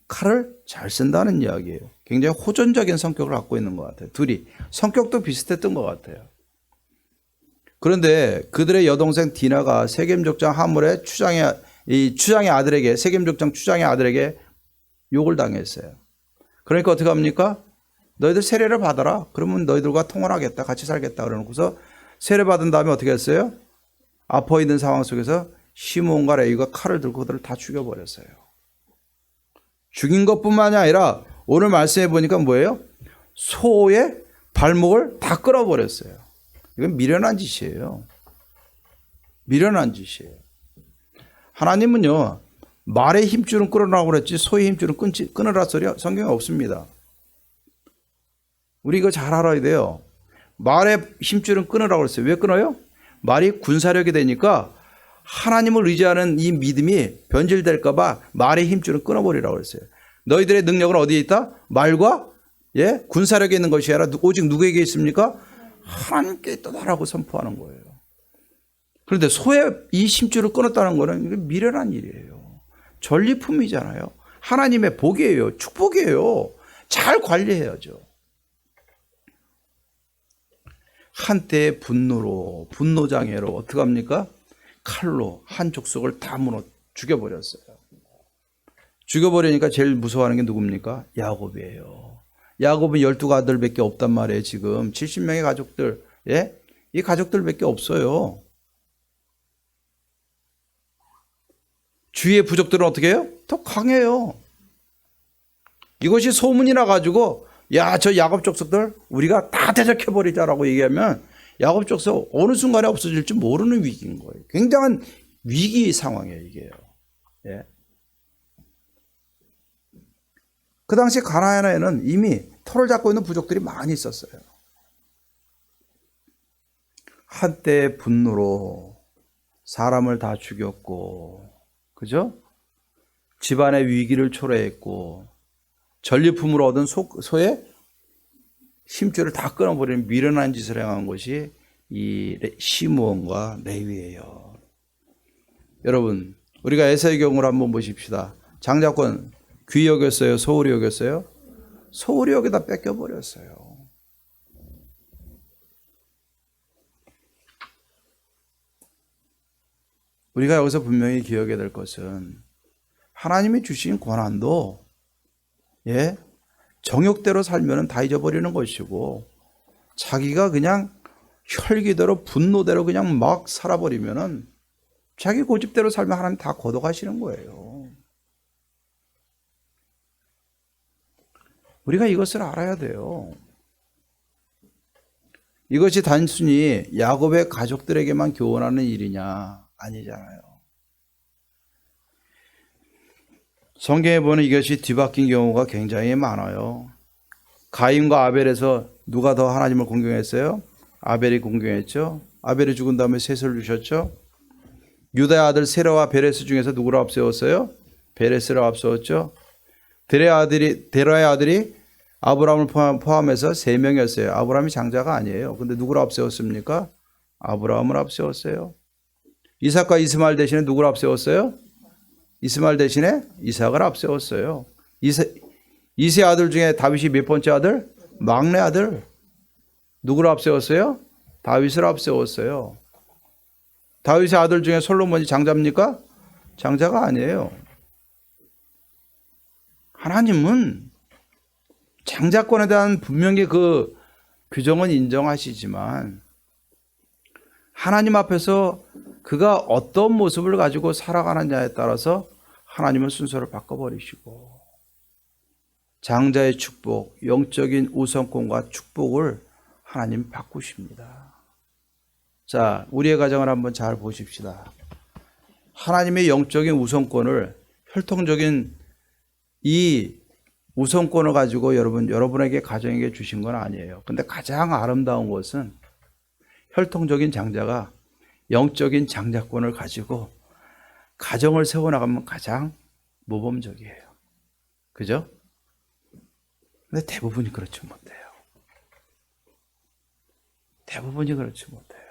칼을 잘 쓴다는 이야기예요. 굉장히 호전적인 성격을 갖고 있는 것 같아요. 둘이 성격도 비슷했던 것 같아요. 그런데 그들의 여동생 디나가 세겜 족장 하물의 추장의 아들에게, 세겜 족장 추장의 아들에게 욕을 당했어요. 그러니까 어떻게 합니까? 너희들 세례를 받아라. 그러면 너희들과 통혼하겠다. 같이 살겠다. 그러고서 세례 받은 다음에 어떻게 했어요? 아파 있는 상황 속에서 시므온과 레위가 칼을 들고 그들을 다 죽여버렸어요. 죽인 것뿐만이 아니라 오늘 말씀해 보니까 뭐예요? 소의 발목을 다 끊어버렸어요. 이건 미련한 짓이에요. 미련한 짓이에요. 하나님은요, 말의 힘줄은 끊으라고 그랬지 소의 힘줄은 끊으라 소리 성경에 없습니다. 우리 이거 잘 알아야 돼요. 말의 힘줄은 끊으라고 그랬어요. 왜 끊어요? 말이 군사력이 되니까 하나님을 의지하는 이 믿음이 변질될까 봐 말의 힘줄은 끊어버리라고 그랬어요. 너희들의 능력은 어디에 있다? 말과 군사력에 있는 것이 아니라 오직 누구에게 있습니까? 하나님께 있다라고 선포하는 거예요. 그런데 소의 이 힘줄을 끊었다는 것은 미련한 일이에요. 전리품이잖아요. 하나님의 복이에요. 축복이에요. 잘 관리해야죠. 한때의 분노장애로 어떻게 합니까? 칼로 한 족속을 다 죽여버렸어요. 죽여버리니까 제일 무서워하는 게 누굽니까? 야곱이에요. 야곱은 12아들밖에 없단 말이에요. 지금 70명의 가족들, 이 가족들밖에 없어요. 주위의 부족들은 어떻게 해요? 더 강해요. 이것이 소문이 나가지고 야, 저 야곱 족속들 우리가 다 대적해버리자라고 얘기하면 야곱 족속 어느 순간에 없어질지 모르는 위기인 거예요. 굉장한 위기 상황이에요, 이게요. 그 당시 가나안에는 이미 터를 잡고 있는 부족들이 많이 있었어요. 한때 분노로 사람을 다 죽였고, 그죠? 집안의 위기를 초래했고, 전리품으로 얻은 소의 힘줄을 다 끊어버리는 미련한 짓을 행한 것이 이 시므온과 레위예요. 여러분, 우리가 에사의 경우를 한번 보십시다. 장자권 귀히 여겼어요? 소홀히 여겼어요? 소홀히 여기다 뺏겨버렸어요. 우리가 여기서 분명히 기억해야 될 것은 하나님이 주신 권한도 정욕대로 살면 다 잊어버리는 것이고 자기가 그냥 혈기대로 분노대로 그냥 막 살아버리면 자기 고집대로 살면 하나님 다 걷어가시는 거예요. 우리가 이것을 알아야 돼요. 이것이 단순히 야곱의 가족들에게만 교훈하는 일이냐? 아니잖아요. 성경에 보면 이것이 뒤바뀐 경우가 굉장히 많아요. 가인과 아벨에서 누가 더 하나님을 공경했어요? 아벨이 공경했죠. 아벨이 죽은 다음에 셋을 주셨죠. 유다의 아들 세라와 베레스 중에서 누구를 앞세웠어요? 베레스를 앞세웠죠. 데라의 아들이 아브라함을 포함해서 3명이었어요. 아브라함이 장자가 아니에요. 근데 누구를 앞세웠습니까? 아브라함을 앞세웠어요. 이삭과 이스마엘 대신에 누구를 앞세웠어요? 이스마엘 대신에 이삭을 앞세웠어요. 이세 아들 중에 다윗이 몇 번째 아들? 막내 아들. 누구를 앞세웠어요? 다윗을 앞세웠어요. 다윗의 아들 중에 솔로몬이 장자입니까? 장자가 아니에요. 하나님은 장자권에 대한 분명히 그 규정은 인정하시지만 하나님 앞에서 그가 어떤 모습을 가지고 살아가느냐에 따라서 하나님은 순서를 바꿔버리시고 장자의 축복, 영적인 우선권과 축복을 하나님 바꾸십니다. 자, 우리의 가정을 한번 잘 보십시다. 하나님의 영적인 우선권을 혈통적인 이 우선권을 가지고 여러분에게 가정에게 주신 건 아니에요. 근데 가장 아름다운 것은 혈통적인 장자가 영적인 장자권을 가지고 가정을 세워나가면 가장 모범적이에요. 그죠? 근데 대부분이 그렇지 못해요. 대부분이 그렇지 못해요.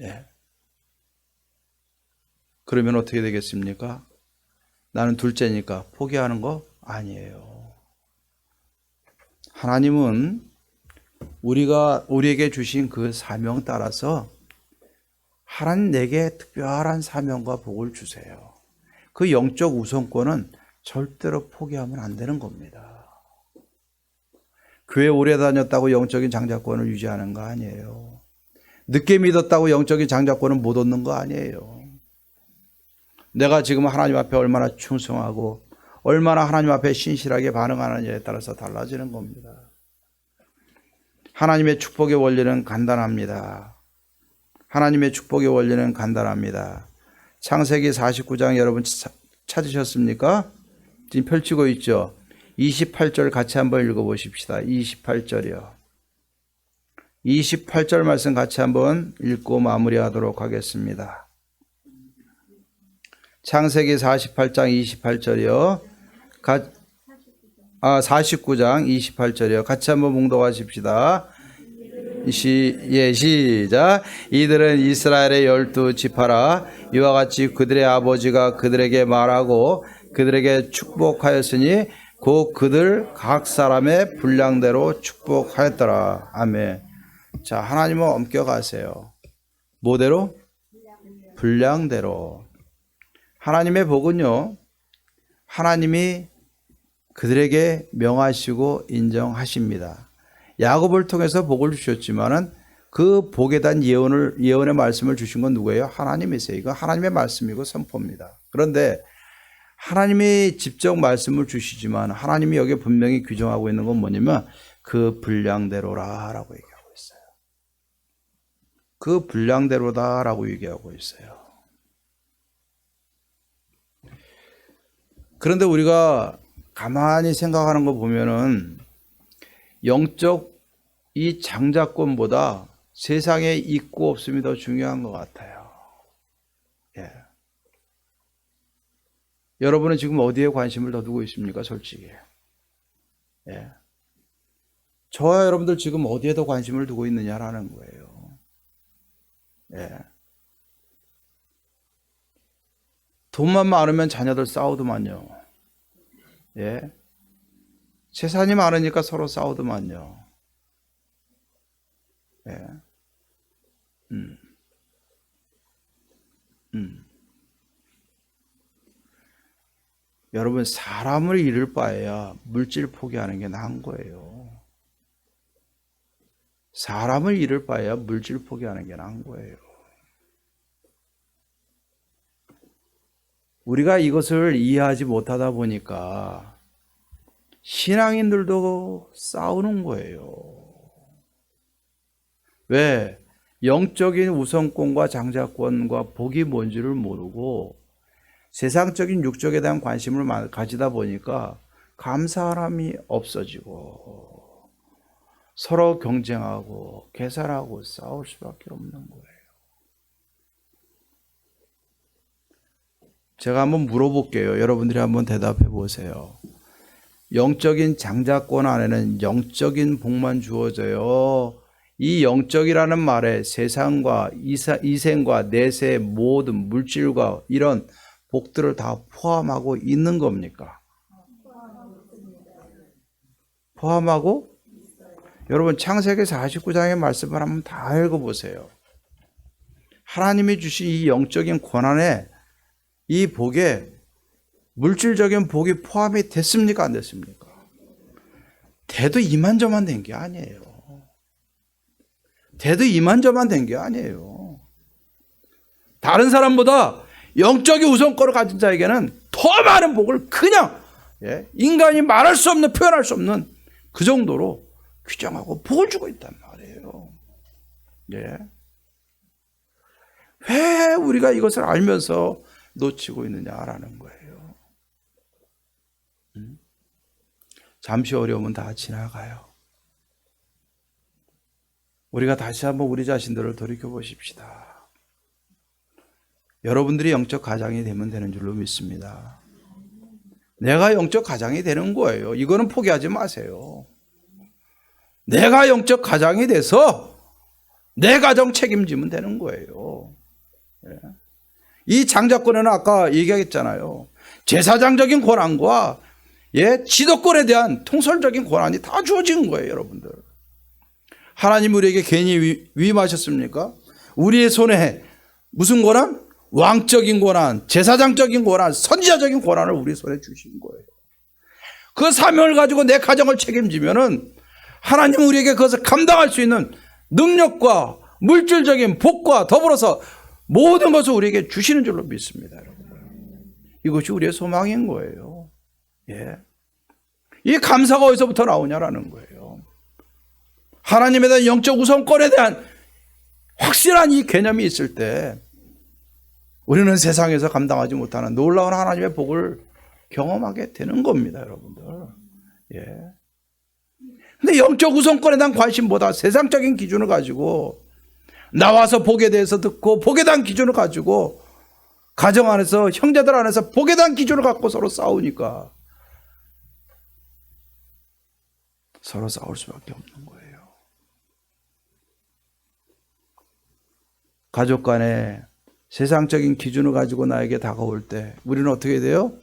예. 그러면 어떻게 되겠습니까? 나는 둘째니까 포기하는 거 아니에요. 하나님은 우리에게 주신 그 사명 따라서 하나님 내게 특별한 사명과 복을 주세요. 그 영적 우선권은 절대로 포기하면 안 되는 겁니다. 교회 오래 다녔다고 영적인 장자권을 유지하는 거 아니에요. 늦게 믿었다고 영적인 장자권을 못 얻는 거 아니에요. 내가 지금 하나님 앞에 얼마나 충성하고 얼마나 하나님 앞에 신실하게 반응하느냐에 따라서 달라지는 겁니다. 하나님의 축복의 원리는 간단합니다. 하나님의 축복의 원리는 간단합니다. 창세기 49장 여러분 찾으셨습니까? 지금 펼치고 있죠. 28절 같이 한번 읽어보십시다. 28절이요. 28절 말씀 같이 한번 읽고 마무리하도록 하겠습니다. 창세기 48장 28절이요. 49장 28절이요. 같이 한번 묵독하십시다. 시작. 이들은 이스라엘의 12지파라. 이와 같이 그들의 아버지가 그들에게 말하고 그들에게 축복하였으니 곧 그들 각 사람의 분량대로 축복하였더라. 아멘. 자, 하나님은 엄격하세요. 뭐대로? 분량대로. 하나님의 복은요, 하나님이 그들에게 명하시고 인정하십니다. 야곱을 통해서 복을 주셨지만은 그 복에 대한 예언의 말씀을 주신 건 누구예요? 하나님이세요. 이거 하나님의 말씀이고 선포입니다. 그런데 하나님이 직접 말씀을 주시지만 하나님이 여기에 분명히 규정하고 있는 건 뭐냐면 그 분량대로라라고 얘기하고 있어요. 그 분량대로다라고 얘기하고 있어요. 그런데 우리가 가만히 생각하는 거 보면은 영적 이 장자권보다 세상에 있고 없음이 더 중요한 것 같아요. 예. 여러분은 지금 어디에 관심을 더 두고 있습니까? 솔직히. 예. 저와 여러분들 지금 어디에 더 관심을 두고 있느냐라는 거예요. 예. 돈만 많으면 자녀들 싸우더만요. 예. 재산이 많으니까 서로 싸우더만요. 예. 여러분, 사람을 잃을 바에야 물질 포기하는 게 나은 거예요. 사람을 잃을 바에야 물질 포기하는 게 나은 거예요. 우리가 이것을 이해하지 못하다 보니까 신앙인들도 싸우는 거예요. 왜? 영적인 우선권과 장자권과 복이 뭔지를 모르고 세상적인 육적에 대한 관심을 가지다 보니까 감사함이 없어지고 서로 경쟁하고 계산하고 싸울 수밖에 없는 거예요. 제가 한번 물어볼게요. 여러분들이 한번 대답해 보세요. 영적인 장자권 안에는 영적인 복만 주어져요. 이 영적이라는 말에 세상과 이생과 내세의 모든 물질과 이런 복들을 다 포함하고 있는 겁니까? 포함하고? 여러분 창세기 49장의 말씀을 한번 다 읽어보세요. 하나님이 주신 이 영적인 권한에 이 복에 물질적인 복이 포함이 됐습니까? 안 됐습니까? 돼도 이만저만 된 게 아니에요. 돼도 이만저만 된 게 아니에요. 다른 사람보다 영적인 우선권을 가진 자에게는 더 많은 복을 그냥 예? 인간이 말할 수 없는, 표현할 수 없는 그 정도로 규정하고 복을 주고 있단 말이에요. 예. 왜 우리가 이것을 알면서 놓치고 있느냐라는 거예요. 잠시 어려우면 다 지나가요. 우리가 다시 한번 우리 자신들을 돌이켜보십시다. 여러분들이 영적 가장이 되면 되는 줄로 믿습니다. 내가 영적 가장이 되는 거예요. 이거는 포기하지 마세요. 내가 영적 가장이 돼서 내 가정 책임지면 되는 거예요. 이 장자권에는 아까 얘기하겠잖아요. 제사장적인 권한과 지도권에 대한 통솔적인 권한이 다 주어진 거예요, 여러분들. 하나님 우리에게 괜히 위임하셨습니까? 우리의 손에 무슨 권한? 왕적인 권한, 제사장적인 권한, 선지자적인 권한을 우리 손에 주신 거예요. 그 사명을 가지고 내 가정을 책임지면은 하나님은 우리에게 그것을 감당할 수 있는 능력과 물질적인 복과 더불어서 모든 것을 우리에게 주시는 줄로 믿습니다, 여러분. 이것이 우리의 소망인 거예요. 예. 이 감사가 어디서부터 나오냐라는 거예요. 하나님에 대한 영적 우선권에 대한 확실한 이 개념이 있을 때 우리는 세상에서 감당하지 못하는 놀라운 하나님의 복을 경험하게 되는 겁니다, 여러분들. 예. 근데 영적 우선권에 대한 관심보다 세상적인 기준을 가지고 나와서 복에 대해서 듣고 복에 대한 기준을 가지고 가정 안에서 형제들 안에서 복에 대한 기준을 갖고 서로 싸우니까 서로 싸울 수밖에 없는 거예요. 가족 간에 세상적인 기준을 가지고 나에게 다가올 때 우리는 어떻게 돼요?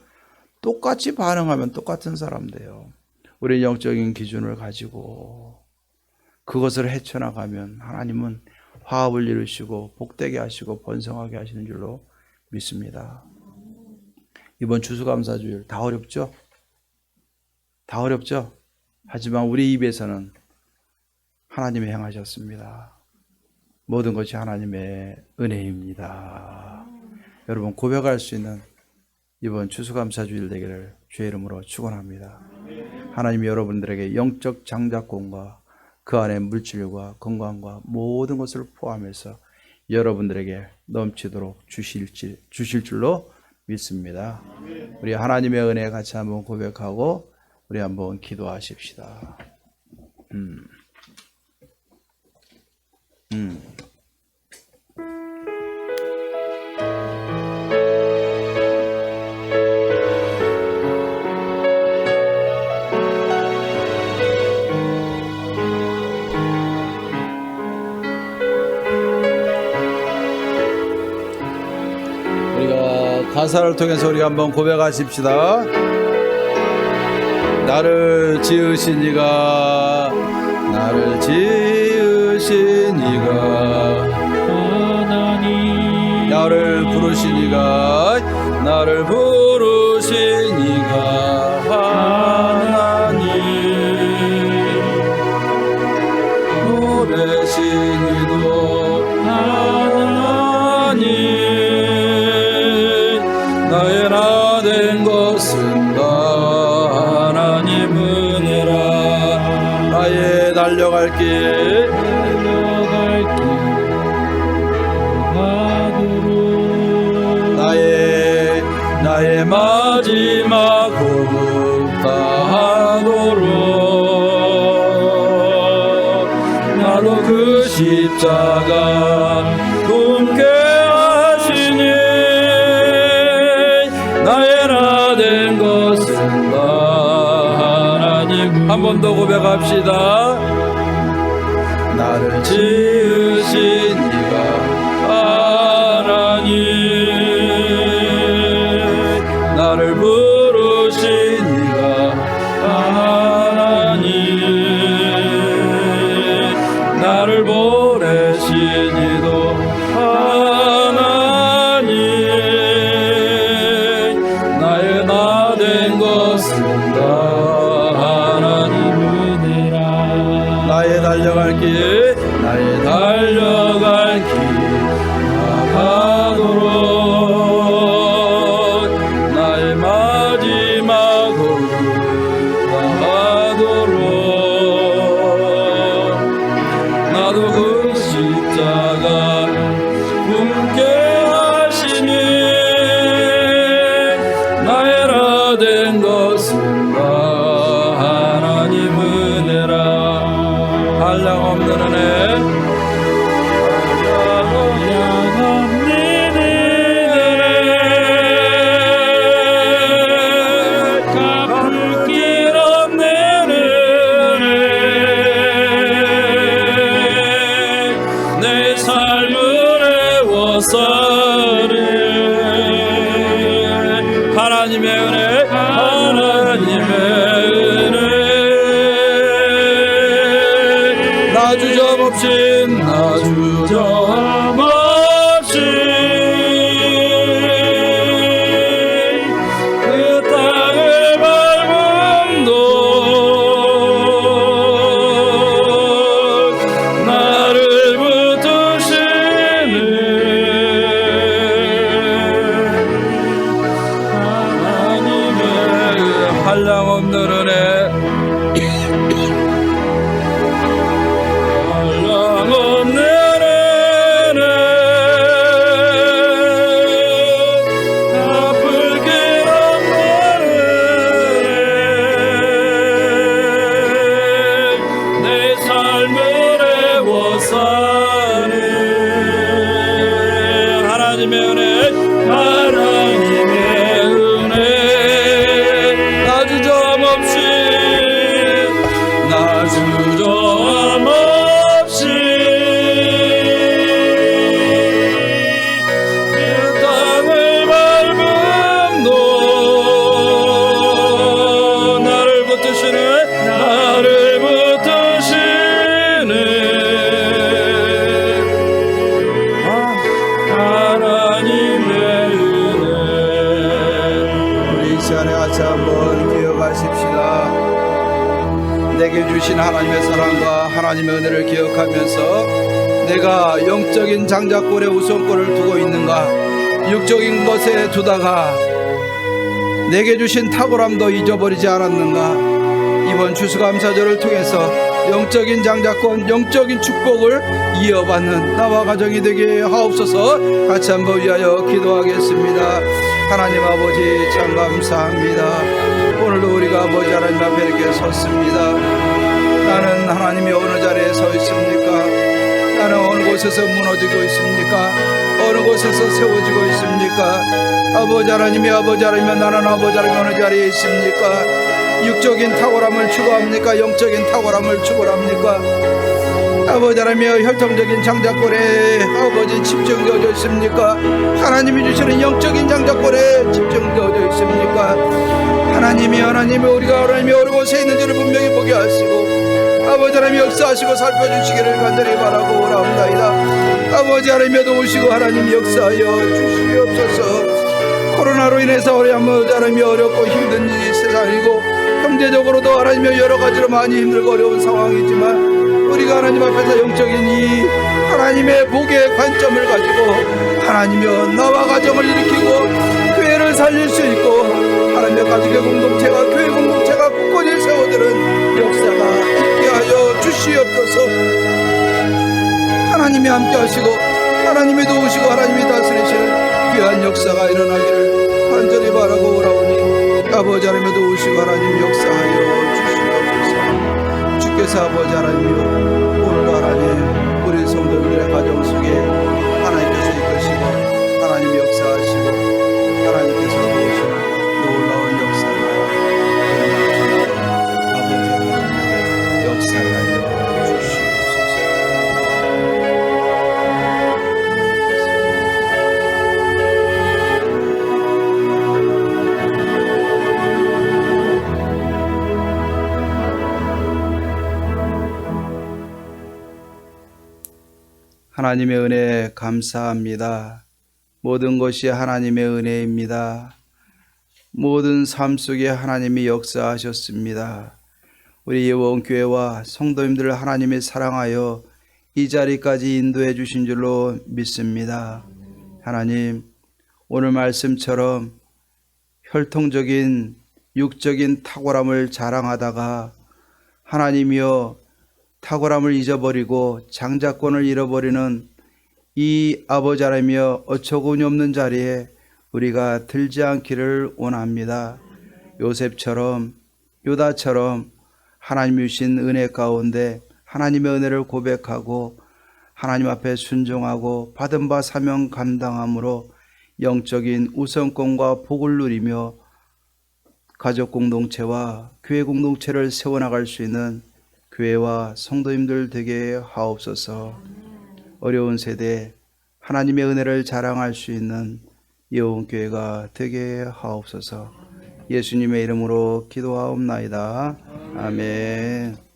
똑같이 반응하면 똑같은 사람 돼요. 우리 영적인 기준을 가지고 그것을 헤쳐나가면 하나님은 화합을 이루시고 복되게 하시고 번성하게 하시는 줄로 믿습니다. 이번 추수감사주일 다 어렵죠? 다 어렵죠? 하지만 우리 입에서는 하나님이 행하셨습니다. 모든 것이 하나님의 은혜입니다. 여러분 고백할 수 있는 이번 추수감사주일 되기를 주의 이름으로 축원합니다. 하나님이 여러분들에게 영적 장자권과 그 안에 물질과 건강과 모든 것을 포함해서 여러분들에게 넘치도록 주실 줄로 믿습니다. 우리 하나님의 은혜 같이 한번 고백하고 우리 한번 기도하십시다. 우리가 가사를 통해서 우리 한번 고백하십시다. 나를 지으신 이가 나를 지으신 이가 하나님 나를 부르신 이가 나를 부르신 이가 하나님 보내신 이도 하나님 나의 나 된 것은 다 하나님 은혜라 나의 달려갈 길 나의 마지막 호흡 다하도록 나로 그 십자가 품게 하시니 나의 나 된 것은 다 하나님 한 번 더 고백합시다. 나를 지으신 이가 하나님 나를 부르신 이가 하나님 나를 보내신 이도 하나님 나의 나 된 것은 다 하나님 은혜라 나의 달려갈 길 나의 없이 나 주저함 없이 그 땅을 밟음도 나를 붙드시네 하나님의 한량없는 은혜 내게 주신 하나님의 사랑과 하나님의 은혜를 기억하면서 내가 영적인 장자권에 우선권을 두고 있는가, 육적인 것에 두다가 내게 주신 탁월함도 잊어버리지 않았는가. 이번 추수감사절을 통해서 영적인 장자권, 영적인 축복을 이어받는 나와 가정이 되게 하옵소서. 같이 한번 위하여 기도하겠습니다. 하나님 아버지 참 감사합니다. 오늘도 우리가 아버지 하나님 앞에 이렇게 섰습니다. 나는 하나님이 어느 자리에 서 있습니까? 나는 어느 곳에서 무너지고 있습니까? 어느 곳에서 세워지고 있습니까? 아버지 하나님이 나는 아버지 하나님 어느 자리에 있습니까? 육적인 탁월함을 추구합니까? 영적인 탁월함을 추구합니까? 아버지 하나님이 혈통적인 장자권에 아버지 집중되어져 있습니까? 하나님이 주시는 영적인 장자권에 집중되어져 있습니까? 하나님이 우리가 하나님이 어느 곳에 있는지를 분명히 보게 하시고 아버지 하나님이 역사하시고 살펴주시기를 간절히 바라고 오라옵나이다. 아버지 하나님이 도우시고 하나님 역사하여 주시옵소서. 코로나로 인해서 우리 아버지 하나님이 어렵고 힘든 이 세상이고 경제적으로도 하나님이 여러 가지로 많이 힘들고 어려운 상황이지만 우리가 하나님 앞에서 영적인 이 하나님의 복의 관점을 가지고 하나님이여 나와 가정을 일으키고 교회를 살릴 수 있고 하나님의 가족의 공동체가 교회 공동체가 굳건히 세워드는 역사가 있게 하여 주시옵소서. 하나님이 함께 하시고 하나님이 도우시고 하나님이 다스리시는 귀한 역사가 일어나기를 간절히 바라고 오라오니 아버지 하나님이 도우시고 하나님 역사하여 주시옵소서. 주께서 아버지 하나님이여 오늘도 하나님 우리 성도들의 가정 속에 하나님께서 이끄시고 하나님이 역사하시고 하나님께서 도우시는 놀라운 역사가 일어나시고 아버지 하나님 역사하여 주시옵소서. 하나님의 은혜 감사합니다. 모든 것이 하나님의 은혜입니다. 모든 삶 속에 하나님이 역사하셨습니다. 우리 예원교회와 성도님들을 하나님이 사랑하여 이 자리까지 인도해 주신 줄로 믿습니다. 하나님, 오늘 말씀처럼 혈통적인 육적인 탁월함을 자랑하다가 하나님이여 탁월함을 잊어버리고 장자권을 잃어버리는 이 아버지 하나님이여 어처구니 없는 자리에 우리가 들지 않기를 원합니다. 요셉처럼 유다처럼 하나님이 주신 은혜 가운데 하나님의 은혜를 고백하고 하나님 앞에 순종하고 받은 바 사명 감당함으로 영적인 우선권과 복을 누리며 가족 공동체와 교회 공동체를 세워나갈 수 있는 교회와 성도님들 되게 하옵소서. 어려운 세대 하나님의 은혜를 자랑할 수 있는 예원교회가 되게 하옵소서. 예수님의 이름으로 기도하옵나이다. 아멘.